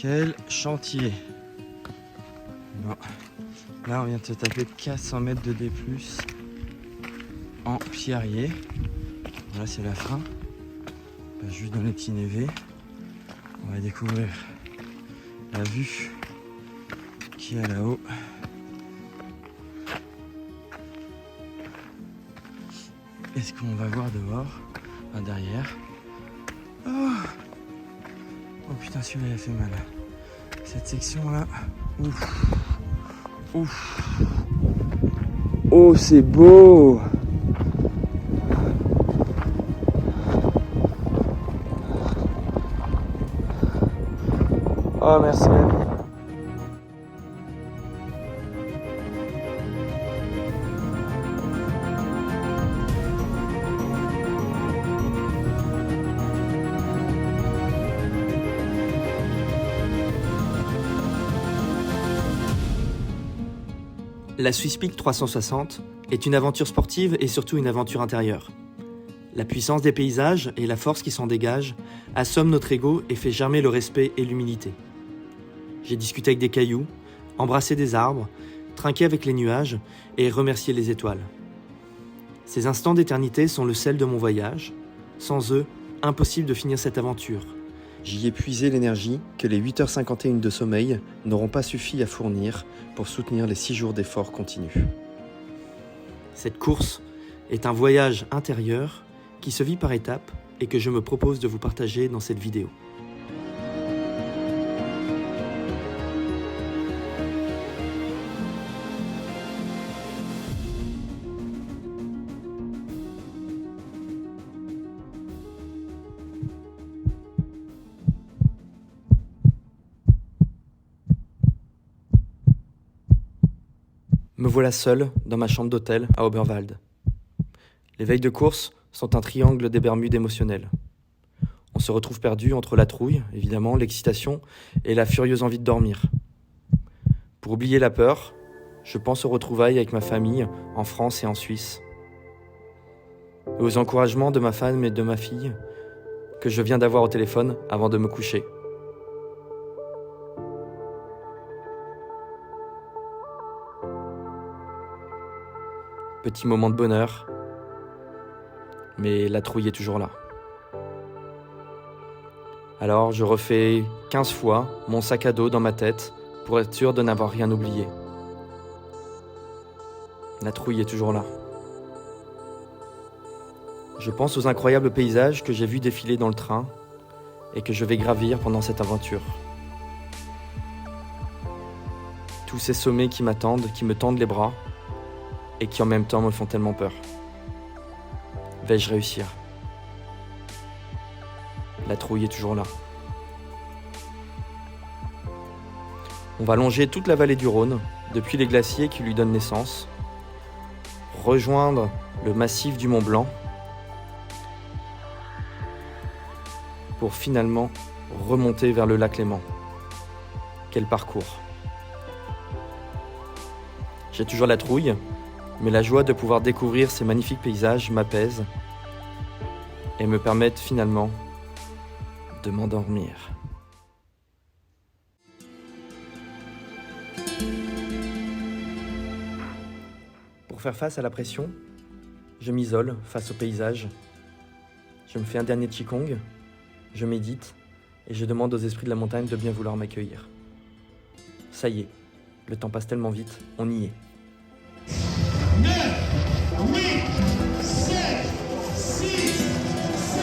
Quel chantier. Bon. Là, on vient de se taper 400 mètres de D+, en pierrier. Là, c'est la fin. Bah, juste dans les petits névés. On va découvrir la vue qu'il y a là-haut. Et ce qu'on va voir dehors, enfin derrière. Oh putain, celui-là il a fait mal. Cette section là, ouf, ouf. Oh, c'est beau. Oh, merci mamie. La Swisspeak 360 est une aventure sportive et surtout une aventure intérieure. La puissance des paysages et la force qui s'en dégage assomment notre ego et fait germer le respect et l'humilité. J'ai discuté avec des cailloux, embrassé des arbres, trinqué avec les nuages et remercié les étoiles. Ces instants d'éternité sont le sel de mon voyage. Sans eux, impossible de finir cette aventure. J'y ai puisé l'énergie que les 8h51 de sommeil n'auront pas suffi à fournir pour soutenir les 6 jours d'efforts continus. Cette course est un voyage intérieur qui se vit par étapes et que je me propose de vous partager dans cette vidéo. Me voilà seul dans ma chambre d'hôtel à Oberwald. Les veilles de course sont un triangle des Bermudes émotionnel. On se retrouve perdu entre la trouille, évidemment, l'excitation et la furieuse envie de dormir. Pour oublier la peur, je pense aux retrouvailles avec ma famille en France et en Suisse. Et aux encouragements de ma femme et de ma fille que je viens d'avoir au téléphone avant de me coucher. Petit moment de bonheur, mais la trouille est toujours là. Alors je refais 15 fois mon sac à dos dans ma tête pour être sûr de n'avoir rien oublié. La trouille est toujours là. Je pense aux incroyables paysages que j'ai vus défiler dans le train et que je vais gravir pendant cette aventure. Tous ces sommets qui m'attendent, qui me tendent les bras, et qui en même temps me font tellement peur. Vais-je réussir ? La trouille est toujours là. On va longer toute la vallée du Rhône, depuis les glaciers qui lui donnent naissance, rejoindre le massif du Mont Blanc, pour finalement remonter vers le lac Léman. Quel parcours ! J'ai toujours la trouille, mais la joie de pouvoir découvrir ces magnifiques paysages m'apaise et me permettent finalement de m'endormir. Pour faire face à la pression, je m'isole face au paysage. Je me fais un dernier qigong, je médite et je demande aux esprits de la montagne de bien vouloir m'accueillir. Ça y est, le temps passe tellement vite, on y est. 9, 8, 7, 6, 5,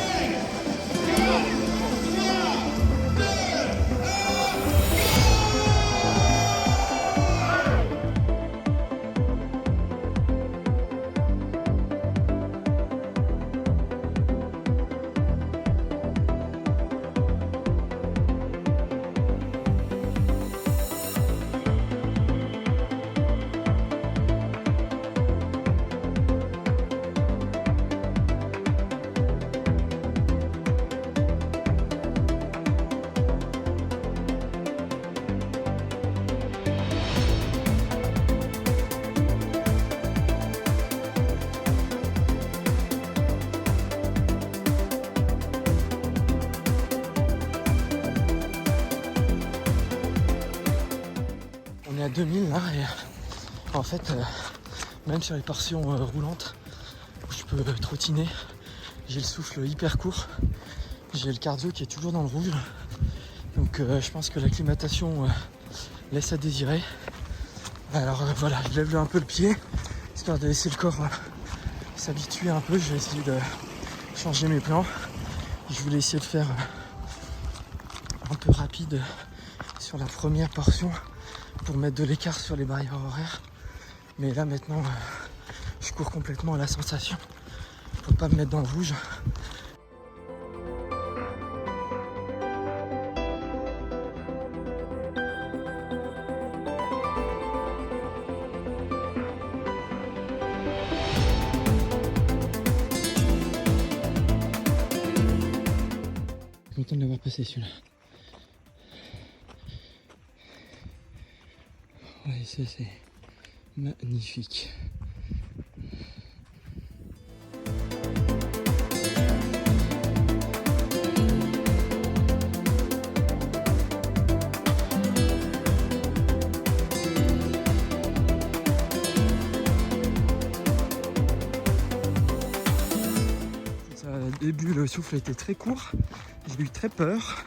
4, 3, 2, 1. 2000 là et en fait même sur les portions roulantes où je peux trottiner, j'ai le souffle hyper court, j'ai le cardio qui est toujours dans le rouge, donc je pense que l'acclimatation laisse à désirer. Alors voilà, je lève un peu le pied histoire de laisser le corps s'habituer un peu. Je vais essayer de changer mes plans. Je voulais essayer de faire un peu rapide sur la première portion pour mettre de l'écart sur les barrières horaires, mais là maintenant je cours complètement à la sensation pour pas me mettre dans le rouge. Je suis content de l'avoir passé celui-là. Ouais, ça c'est magnifique. Au début, le souffle était très court, j'ai eu très peur.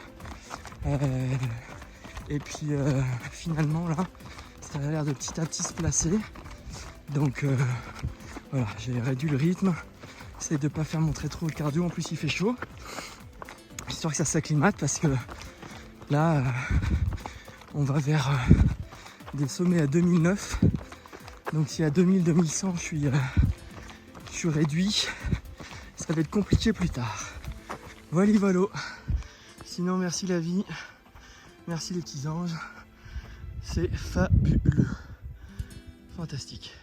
Et puis finalement là, ça a l'air de petit à petit se placer. Donc voilà, j'ai réduit le rythme. J'essaie de ne pas faire montrer trop le cardio, en plus il fait chaud. Histoire que ça s'acclimate parce que là, on va vers des sommets à 2009. Donc si à 2000-2100 je suis réduit, ça va être compliqué plus tard. Voilà, voilà. Sinon, merci la vie. Merci les petits anges. C'est fabuleux. Fantastique.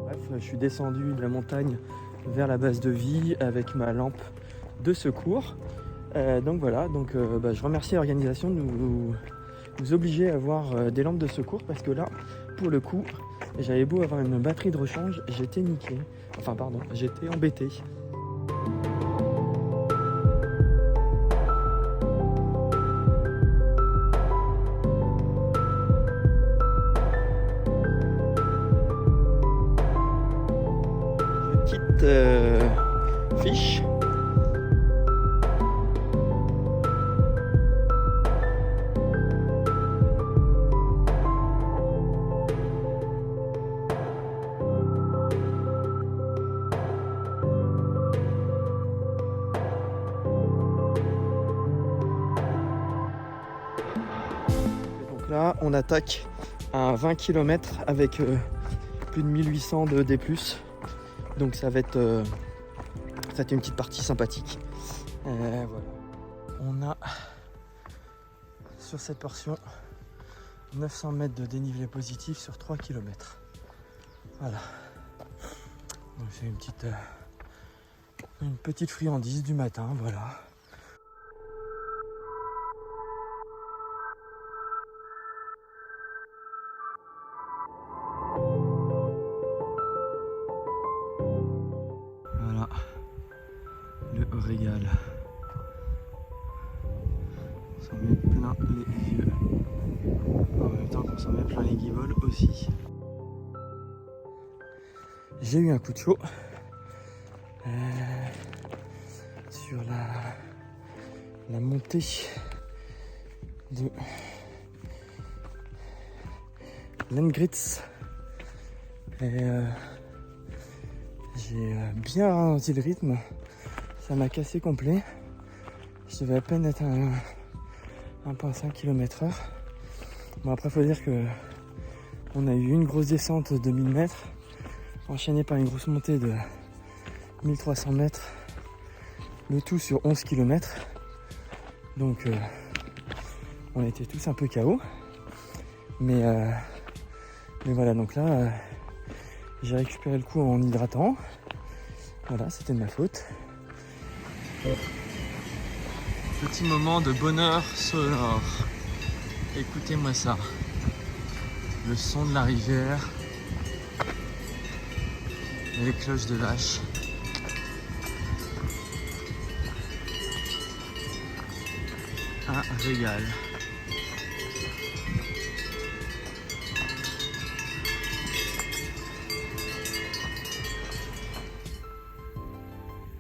Bref, je suis descendu de la montagne vers la base de vie avec ma lampe de secours. Donc voilà, je remercie l'organisation de nous obliger à avoir des lampes de secours parce que là, pour le coup, j'avais beau avoir une batterie de rechange, j'étais niqué. Enfin pardon, j'étais embêté. Je quitte Fiche. Là, on attaque à 20 km avec plus de 1800 de D+. Donc ça va être une petite partie sympathique. Voilà. On a sur cette portion 900 mètres de dénivelé positif sur 3 km. Voilà. Donc c'est une petite friandise du matin, voilà. Le régal. On s'en met plein les yeux. En même temps qu'on s'en met plein les guiboles aussi. J'ai eu un coup de chaud sur la montée de Lengritz. J'ai bien ralenti le rythme. Ça m'a cassé complet. Je devais à peine être à 1,5 km/h. Bon, après, faut dire que on a eu une grosse descente de 1000 mètres, enchaînée par une grosse montée de 1300 mètres, le tout sur 11 km. Donc, on était tous un peu KO. Mais voilà, donc là, j'ai récupéré le coup en hydratant. Voilà, c'était de ma faute. Petit moment de bonheur sonore. Écoutez-moi ça. Le son de la rivière Et les cloches de vache. Un régal.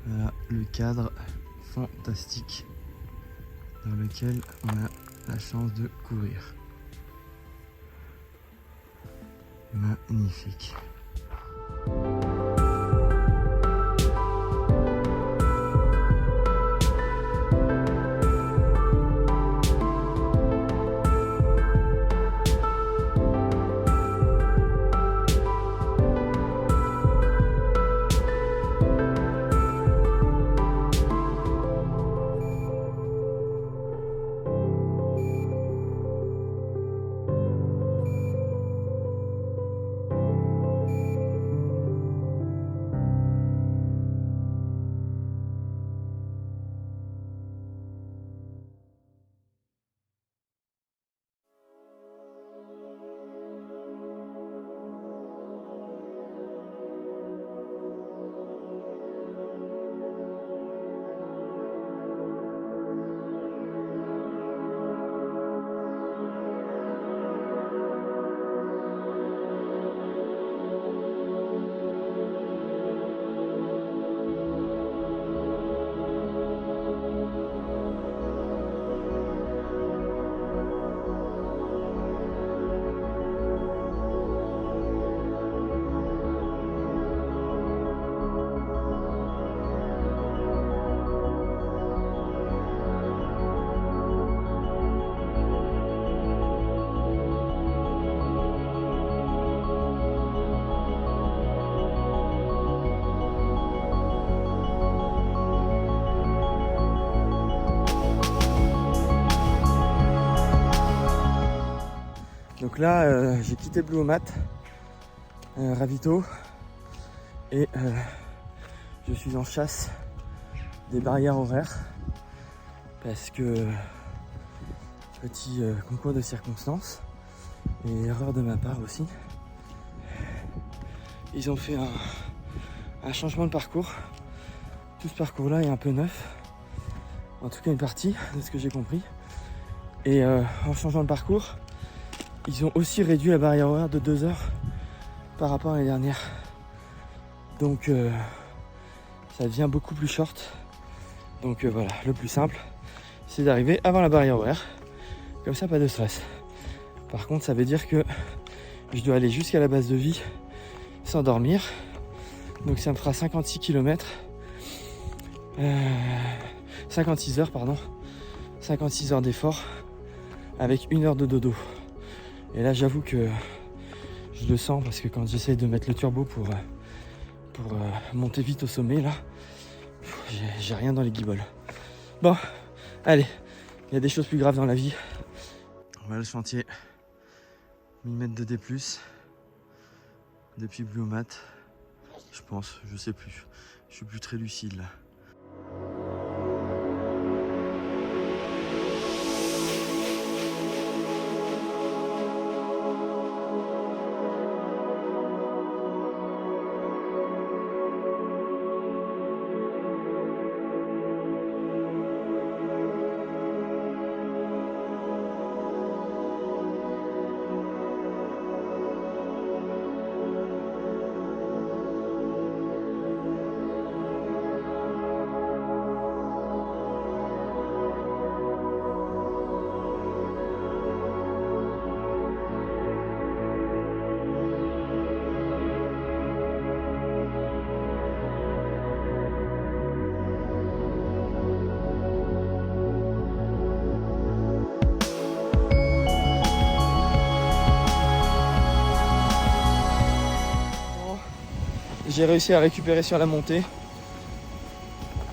Voilà le cadre fantastique dans lequel on a la chance de courir. Magnifique. Donc là, j'ai quitté Blue Mat, ravito, et je suis en chasse des barrières horaires parce que petit concours de circonstances et erreur de ma part aussi. Ils ont fait un changement de parcours. Tout ce parcours-là est un peu neuf, en tout cas une partie de ce que j'ai compris. Et en changeant de parcours, ils ont aussi réduit la barrière horaire de 2 heures par rapport à l'année dernière. Donc ça devient beaucoup plus short. Donc voilà, le plus simple, c'est d'arriver avant la barrière horaire. Comme ça, pas de stress. Par contre, ça veut dire que je dois aller jusqu'à la base de vie sans dormir. Donc ça me fera 56 km. 56 heures, pardon. 56 heures d'effort avec 1 heure de dodo. Et là, j'avoue que je le sens parce que quand j'essaie de mettre le turbo pour monter vite au sommet, là, j'ai rien dans les guibolles. Bon, allez, il y a des choses plus graves dans la vie. Voilà le chantier. 1000 mètres de D+, depuis Blue Mat, je pense, je sais plus. Je suis plus très lucide là. J'ai réussi à récupérer sur la montée.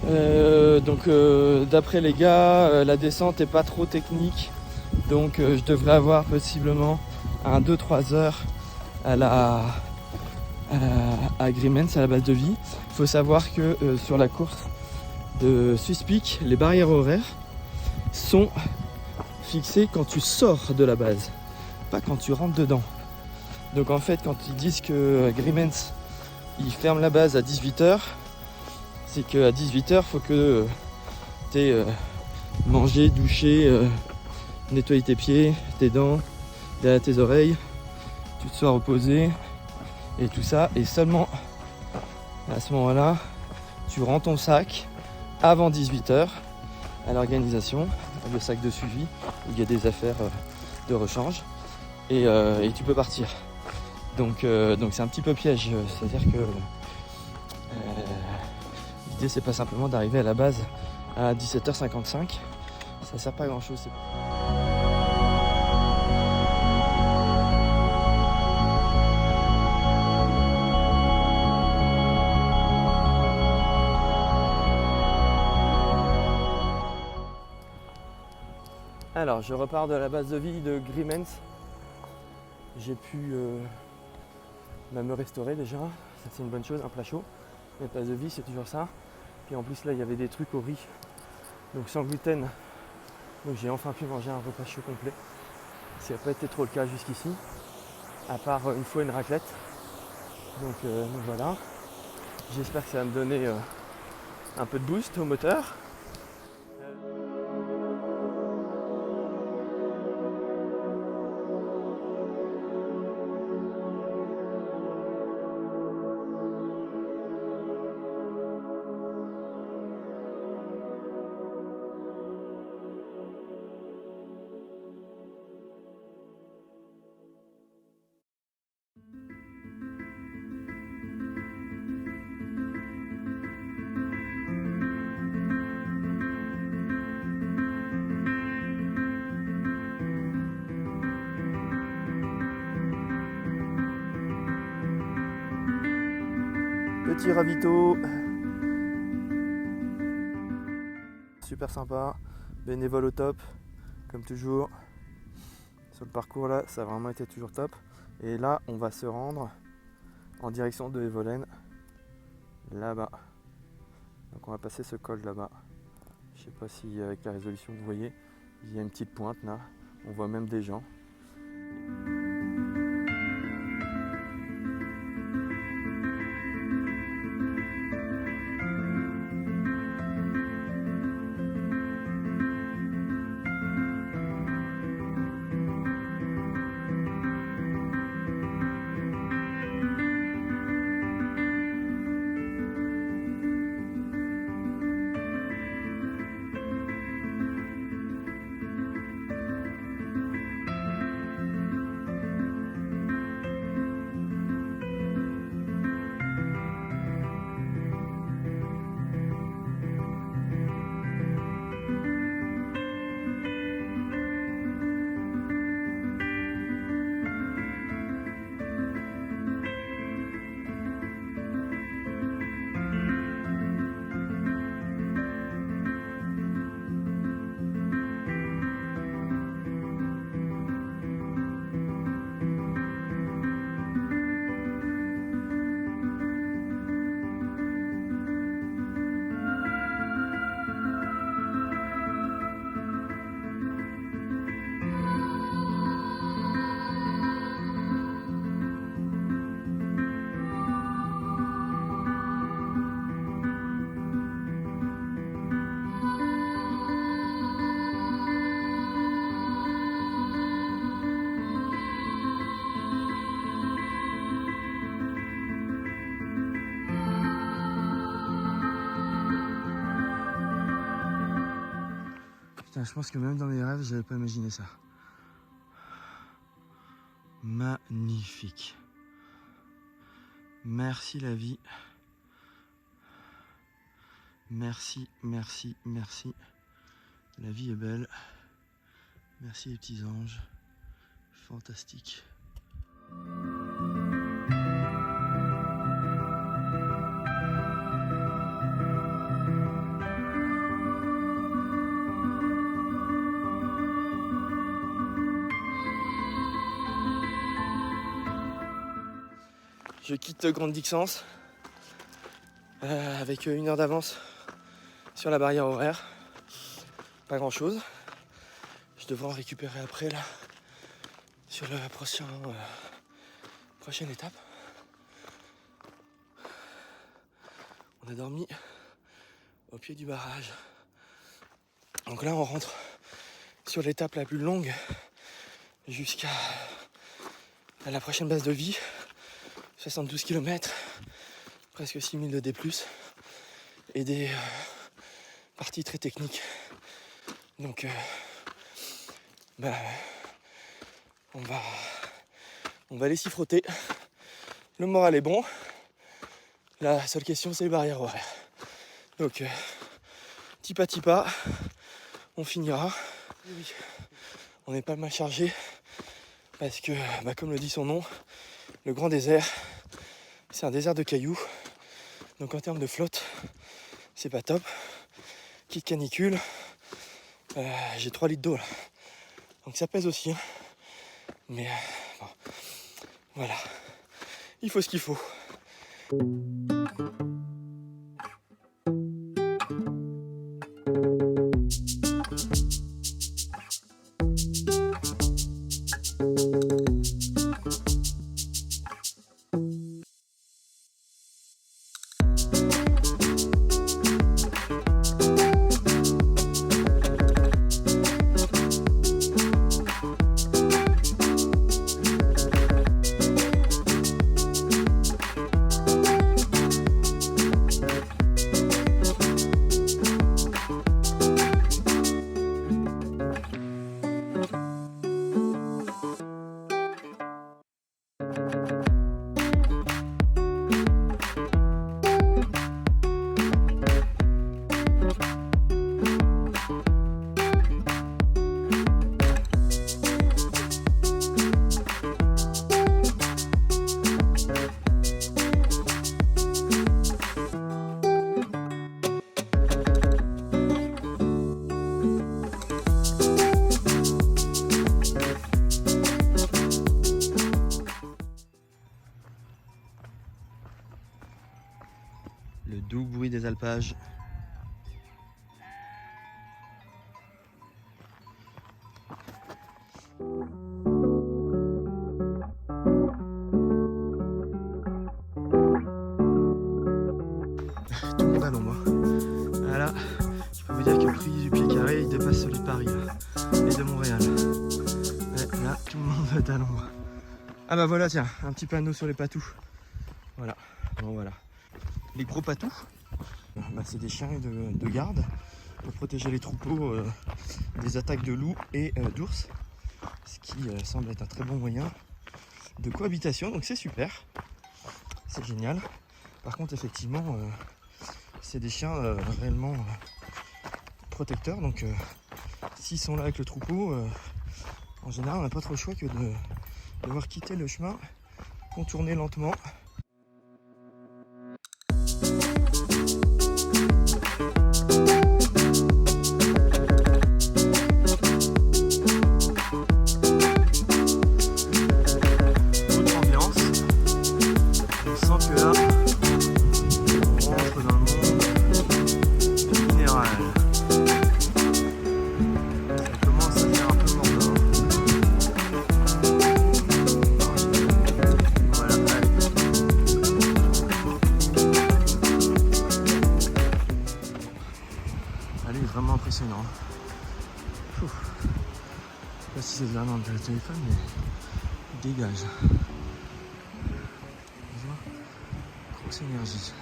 D'après les gars, la descente est pas trop technique. Donc je devrais avoir possiblement un 2-3 heures à Grimens, à la base de vie. Il faut savoir que sur la course de Swiss Peak, les barrières horaires sont fixées quand tu sors de la base, pas quand tu rentres dedans. Donc en fait, quand ils disent que Grimens ils ferment la base à 18h. C'est qu'à 18h, faut que tu aies mangé, douché, nettoyer tes pieds, tes dents, derrière tes oreilles, tu te sois reposé et tout ça. Et seulement à ce moment-là, tu rends ton sac avant 18h à l'organisation, le sac de suivi où il y a des affaires de rechange et tu peux partir. Donc c'est un petit peu piège, c'est-à-dire que l'idée c'est pas simplement d'arriver à la base à 17h55, ça sert pas à grand chose. Alors je repars de la base de vie de Grimens. J'ai pu me restaurer déjà, ça c'est une bonne chose, un plat chaud. La base de vie c'est toujours ça. Puis en plus là il y avait des trucs au riz, donc sans gluten. Donc j'ai enfin pu manger un repas chaud complet. Ça n'a pas été trop le cas jusqu'ici, à part une fois une raclette. Donc voilà. J'espère que ça va me donner un peu de boost au moteur. Petit ravito, super sympa, bénévole au top, comme toujours. Sur le parcours là, ça a vraiment été toujours top. Et là, on va se rendre en direction de Evolen, là-bas. Donc on va passer ce col là-bas. Je sais pas si avec la résolution vous voyez, il y a une petite pointe là, on voit même des gens. Putain, je pense que même dans mes rêves, j'avais pas imaginé ça. Magnifique. Merci la vie. Merci, merci, merci. La vie est belle. Merci les petits anges. Fantastique. Je quitte Grande Dixence avec 1 heure d'avance sur la barrière horaire. Pas grand chose. Je devrais en récupérer après là sur la prochaine étape. On a dormi au pied du barrage. Donc là, on rentre sur l'étape la plus longue jusqu'à la prochaine base de vie. 72 km, presque 6000 de D+, et des parties très techniques. Donc, on va aller s'y frotter. Le moral est bon. La seule question, c'est les barrières horaires. Donc, petit pas, on finira. Oui, on n'est pas mal chargé parce que, comme le dit son nom, le grand désert, c'est un désert de cailloux. Donc en termes de flotte, c'est pas top. Petite canicule, j'ai 3 litres d'eau là. Donc ça pèse aussi. Hein. Mais bon, voilà, il faut ce qu'il faut. Le doux bruit des alpages. Tout le monde à l'ombre. Voilà, je peux vous dire que le prix du pied carré, il dépasse celui de Paris là, et de Montréal. Ouais, là, tout le monde est à l'ombre. Ah bah voilà, tiens, un petit panneau sur les patous. Voilà, bon voilà. Les gros patous, c'est des chiens de garde pour protéger les troupeaux des attaques de loups et d'ours. Ce qui semble être un très bon moyen de cohabitation, donc c'est super. C'est génial. Par contre, effectivement, c'est des chiens réellement protecteurs. Donc, s'ils sont là avec le troupeau, en général, on n'a pas trop le choix que de devoir quitter le chemin, contourner lentement. Autre ambiance. On sent que là, on rentre dans le monde du minéral. Ça commence à faire un peu mordant. Voilà, allez. Allez, vraiment impressionnant. Ouf. Je sais pas si c'est vraiment de le téléphone, mais il dégage. Tu vois, grosse énergie.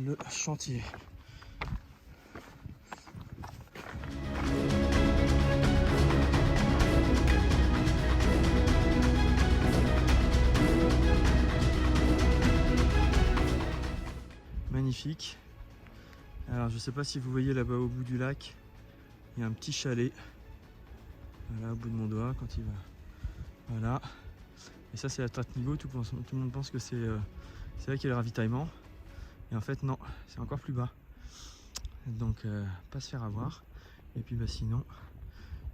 le chantier. Magnifique. Alors je sais pas si vous voyez là-bas au bout du lac, il y a un petit chalet. Voilà, au bout de mon doigt quand il va. Voilà. Et ça c'est la traite niveau, tout le monde pense que c'est là qu'il y a le ravitaillement. Et en fait non, c'est encore plus bas. Donc pas se faire avoir. Et puis bah sinon,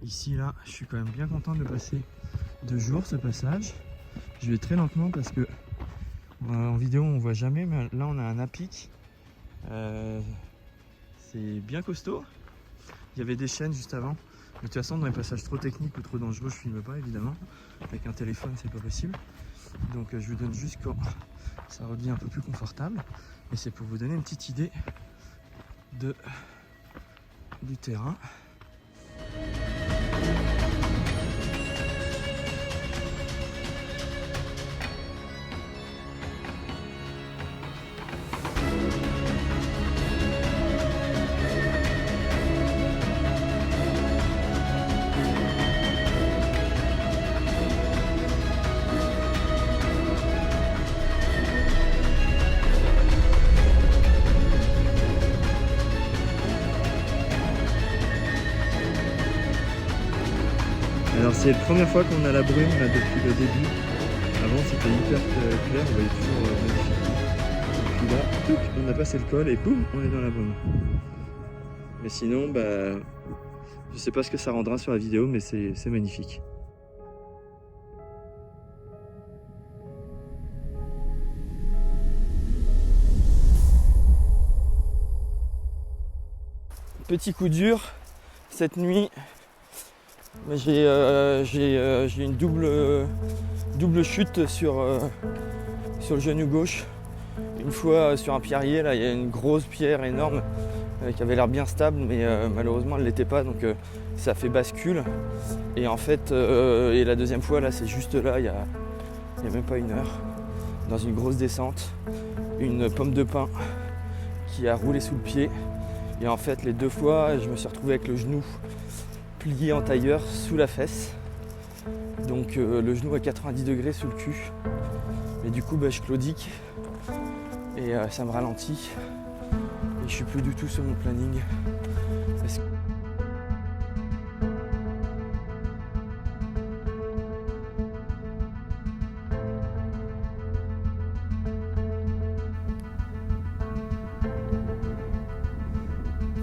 ici là, je suis quand même bien content de passer 2 jours ce passage. Je vais très lentement parce que en vidéo on voit jamais, mais là on a un à-pic. C'est bien costaud. Il y avait des chaînes juste avant. De toute façon, dans les passages trop techniques ou trop dangereux, je filme pas évidemment. Avec un téléphone, c'est pas possible. Donc je vous donne juste quand ça redevient un peu plus confortable. Et c'est pour vous donner une petite idée du terrain. Alors c'est la première fois qu'on a la brume là, depuis le début. Avant c'était hyper clair, on voyait toujours magnifique. Et puis là, touc, on a passé le col et boum, on est dans la brume. Mais sinon, bah, je sais pas ce que ça rendra sur la vidéo, mais c'est magnifique. Petit coup dur, cette nuit. Mais j'ai une double chute sur le genou gauche. Une fois sur un pierrier, là il y a une grosse pierre énorme qui avait l'air bien stable, mais malheureusement elle ne l'était pas, donc ça fait bascule. Et en fait, et la deuxième fois là, c'est juste là, il y a même pas 1 heure, dans une grosse descente, une pomme de pin qui a roulé sous le pied. Et en fait, les 2 fois, je me suis retrouvé avec le genou plié en tailleur sous la fesse, donc le genou à 90 degrés sous le cul, mais du coup bah, je claudique et ça me ralentit et je suis plus du tout sur mon planning.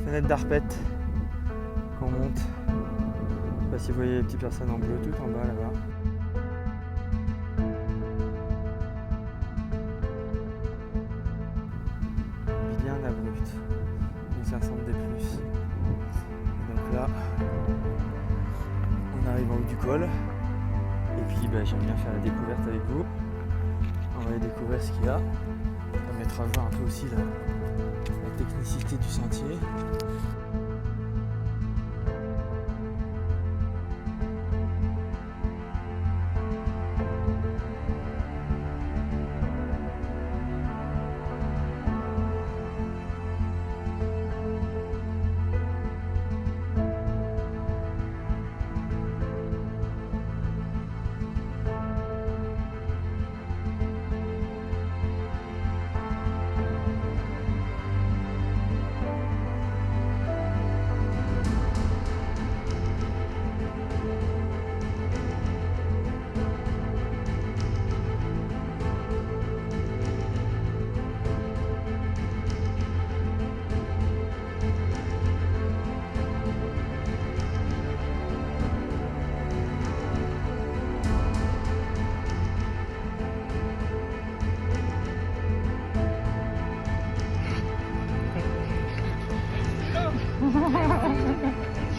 Fenêtre d'Arpette qu'on monte. Je sais pas si vous voyez les petites personnes en bleu tout en bas là-bas. Bien abrupt, 1500 D+. Et donc là, on arrive en haut du col. Et puis bah, j'aime bien faire la découverte avec vous. On va aller découvrir ce qu'il y a. Ça permettra de voir un peu aussi la technicité du sentier.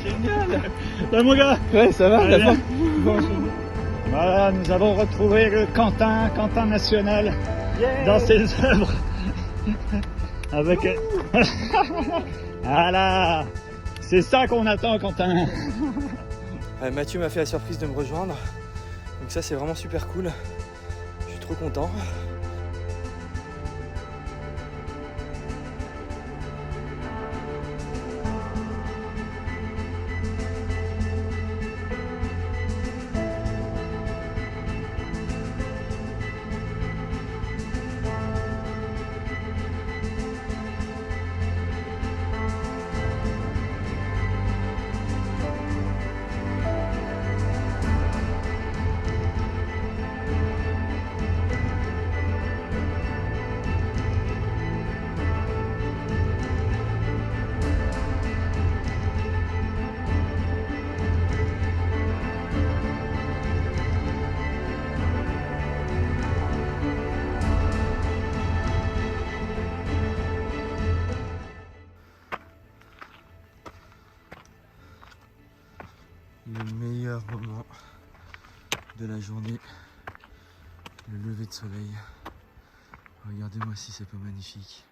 Génial. Là mon gars. Ouais, ça va, Allez, voilà, nous avons retrouvé le Quentin national dans ses œuvres. Avec. Voilà. C'est ça qu'on attend, Quentin. Mathieu m'a fait la surprise de me rejoindre. Donc ça c'est vraiment super cool. Je suis trop content. journée, le lever de soleil. Regardez-moi si c'est pas magnifique.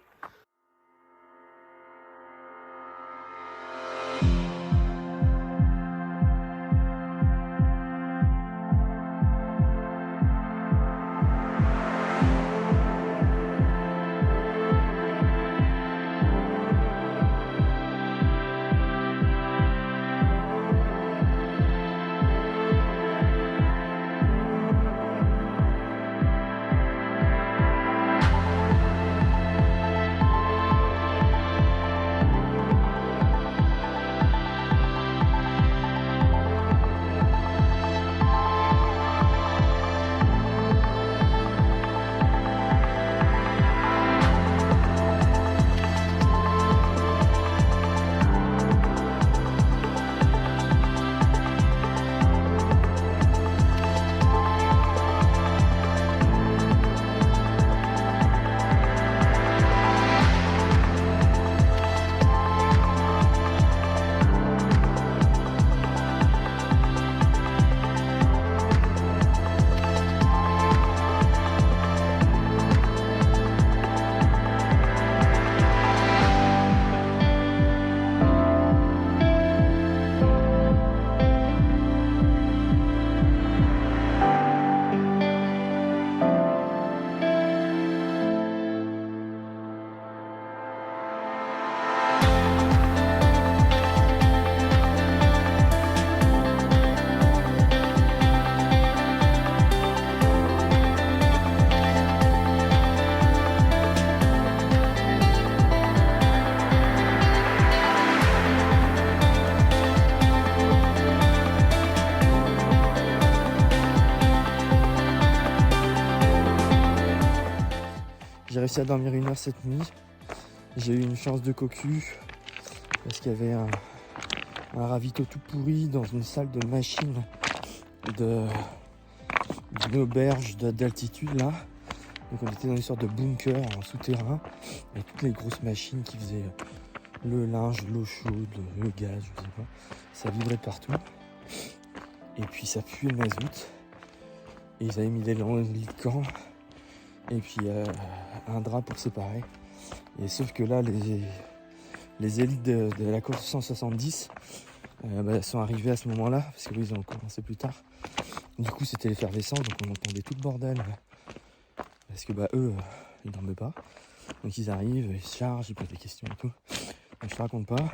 J'ai réussi à dormir 1 heure cette nuit. J'ai eu une chance de cocu parce qu'il y avait un ravito tout pourri dans une salle de machine d'une auberge d'altitude là. Donc on était dans une sorte de bunker en souterrain avec toutes les grosses machines qui faisaient le linge, l'eau chaude, le gaz, je sais pas. Ça vibrait de partout. Et puis ça puait le mazout. Et ils avaient mis des lits de camp. Et puis un drap pour séparer. Et sauf que là, les élites de la course 170 sont arrivés à ce moment-là, parce que ils ont commencé plus tard. Du coup, c'était l'effervescence, donc on entendait tout le bordel. Parce que eux, ils dormaient pas. Donc ils arrivent, ils se chargent, ils posent des questions et tout. Donc je te raconte pas.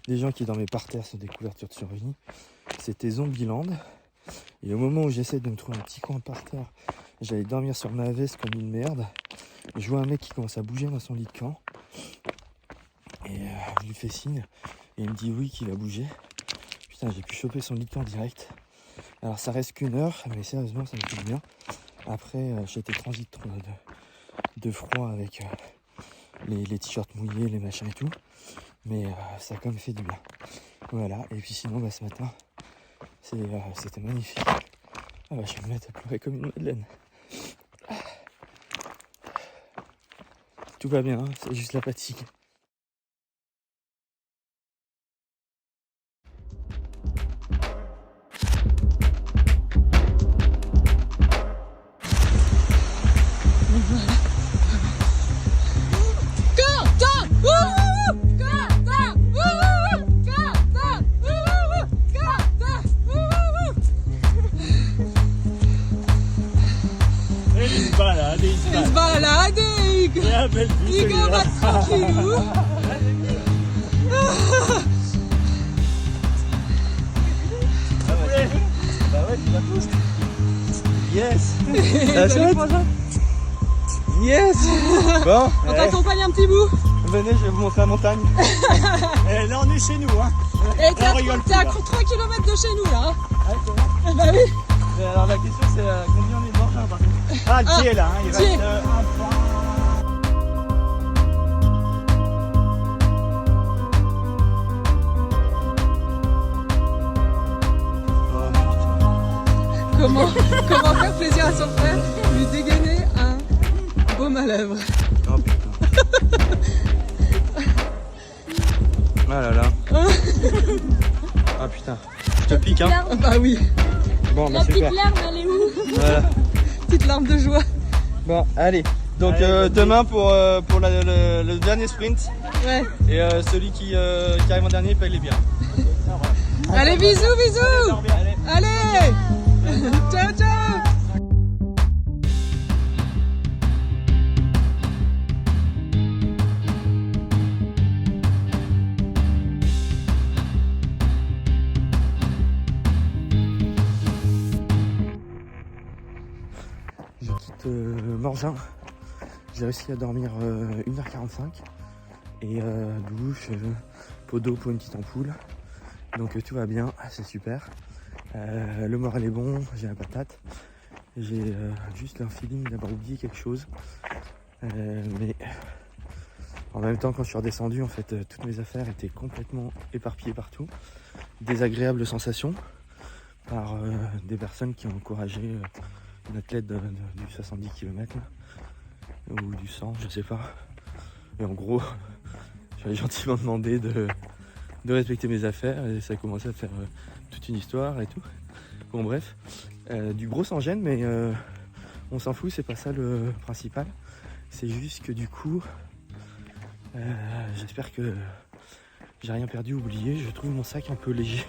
Des gens qui dormaient par terre sur des couvertures de survie. C'était Zombieland. Et au moment où j'essaie de me trouver un petit coin par terre, j'allais dormir sur ma veste comme une merde. Je vois un mec qui commence à bouger dans son lit de camp. Et je lui fais signe. Et il me dit oui qu'il a bougé. Putain, j'ai pu choper son lit de camp direct. Alors ça reste qu'1 heure, mais sérieusement ça me fait du bien. Après j'ai été transit de froid avec les t-shirts mouillés, les machins et tout. Mais ça a quand même fait du bien. Voilà, et puis sinon ce matin, c'était magnifique. Ah je vais me mettre à pleurer comme une madeleine. Tout va bien, hein, c'est juste la fatigue. Igor va tranquillou. Bah ouais, tu la pousses. Yes. Yes. Bon. On t'accompagne un petit bout. Venez, je vais vous montrer la montagne. Et là, on est chez nous, hein. Et t'es à 3 km de chez nous, là. Ouais, c'est vrai. Bah oui. Mais alors la question c'est combien on est mort par contre. Ah, le pied là, hein, il pied. reste un point. Comment faire plaisir à son frère? Lui dégainer un baume à lèvres. Oh putain. Ah là là. Ah putain. Je te pique hein. Bah oui. Bon La petite super. larme, elle est où? Voilà. Petite larme de joie. Bon, allez. Donc Allez, demain pour le dernier sprint. Ouais. Et celui qui arrive en dernier paye les bières. Allez, bisous, bisous. Allez. Ciao, ciao. Je quitte Morgin. J'ai réussi à dormir 1h45 et douche, pot d'eau pour une petite ampoule. Donc tout va bien, c'est super. Le moral est bon, j'ai la patate. J'ai juste un feeling d'avoir oublié quelque chose. Mais en même temps, quand je suis redescendu, en fait, toutes mes affaires étaient complètement éparpillées partout. Désagréable sensation par des personnes qui ont encouragé une athlète du 70 km ou du 100, je sais pas. Et en gros, j'avais gentiment demandé de respecter mes affaires et ça a commencé à faire toute une histoire et tout. Bon bref, du gros sans gêne, mais on s'en fout, c'est pas ça le principal. C'est juste que du coup, j'espère que j'ai rien perdu, oublié. Je trouve mon sac un peu léger.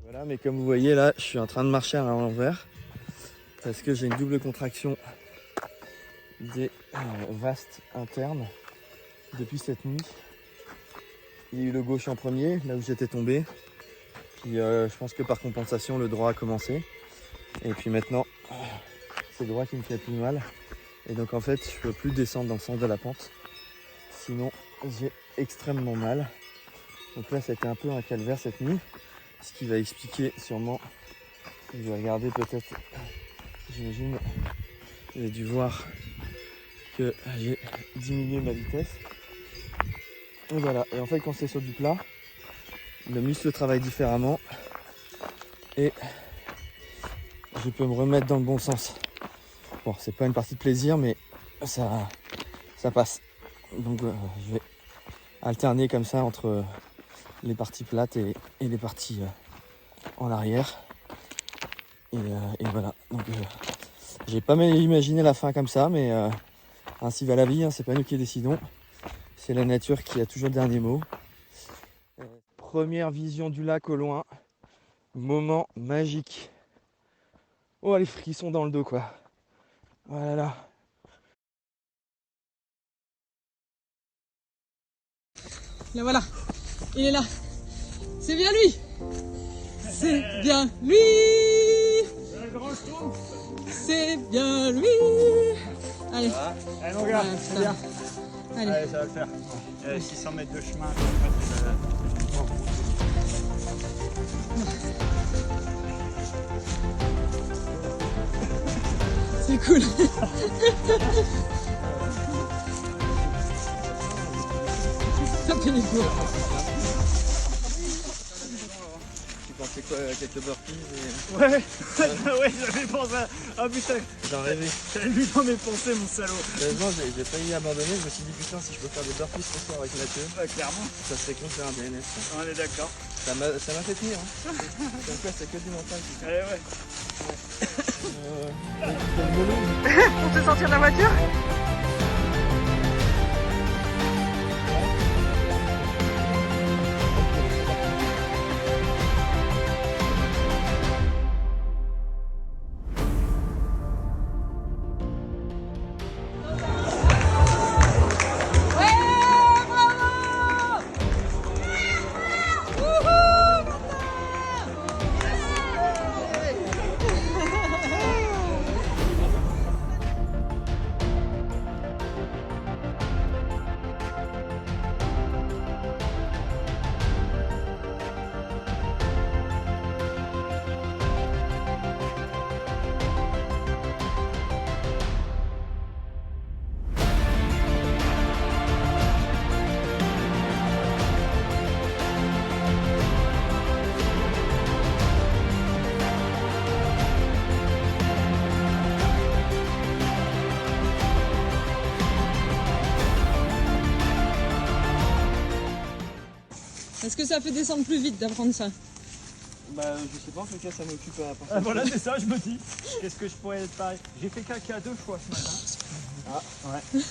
Voilà, mais comme vous voyez là, je suis en train de marcher à l'envers parce que j'ai une double contraction des vastes internes depuis cette nuit. Il y a eu le gauche en premier, là où j'étais tombé. Puis je pense que par compensation, le droit a commencé. Et puis maintenant, c'est le droit qui me fait plus mal. Et donc en fait, je peux plus descendre dans le sens de la pente. Sinon, j'ai extrêmement mal. Donc là, c'était un peu un calvaire cette nuit. Ce qui va expliquer sûrement, je vais regarder peut-être, j'imagine, j'ai dû voir que j'ai diminué ma vitesse. Et voilà, et en fait quand c'est sur du plat, le muscle travaille différemment et je peux me remettre dans le bon sens. Bon, c'est pas une partie de plaisir, mais ça passe. Donc je vais alterner comme ça entre les parties plates et les parties en arrière. Et voilà. Donc j'ai pas imaginé la fin comme ça, mais ainsi va la vie, hein, c'est pas nous qui décidons. C'est la nature qui a toujours le dernier mot. Première vision du lac au loin. Moment magique. Oh, les frissons dans le dos, quoi. Voilà. Là voilà, il est là. C'est bien lui. C'est bien lui. C'est bien lui. Allez. Allez mon gars, Ouais, c'est putain. bien. Allez. Allez, ça va le faire. 600 mètres de chemin. C'est cool. Ça fait les cours. Tu pensais quoi, quelques burpees Ouais, ouais, j'avais pensé à... Ah putain, J'en rêvais. j'avais lu dans mes pensées mon salaud. Heureusement, j'ai failli abandonner. Je me suis dit, putain, si je peux faire des burpees ce soir avec Mathieu, Ouais, clairement, ça serait con de faire un DNS. on est d'accord. Ça m'a fait tenir. Hein. Donc là, c'est que du mental. Allez, ouais. Pour te sortir de la voiture. Est-ce que ça fait descendre plus vite d'apprendre ça? Bah je sais pas, en tout cas ça m'occupe à part. Ah, voilà, c'est ça, je me dis. Qu'est-ce que je pourrais être pareil? J'ai fait caca 2 fois ce matin. Ah, ouais.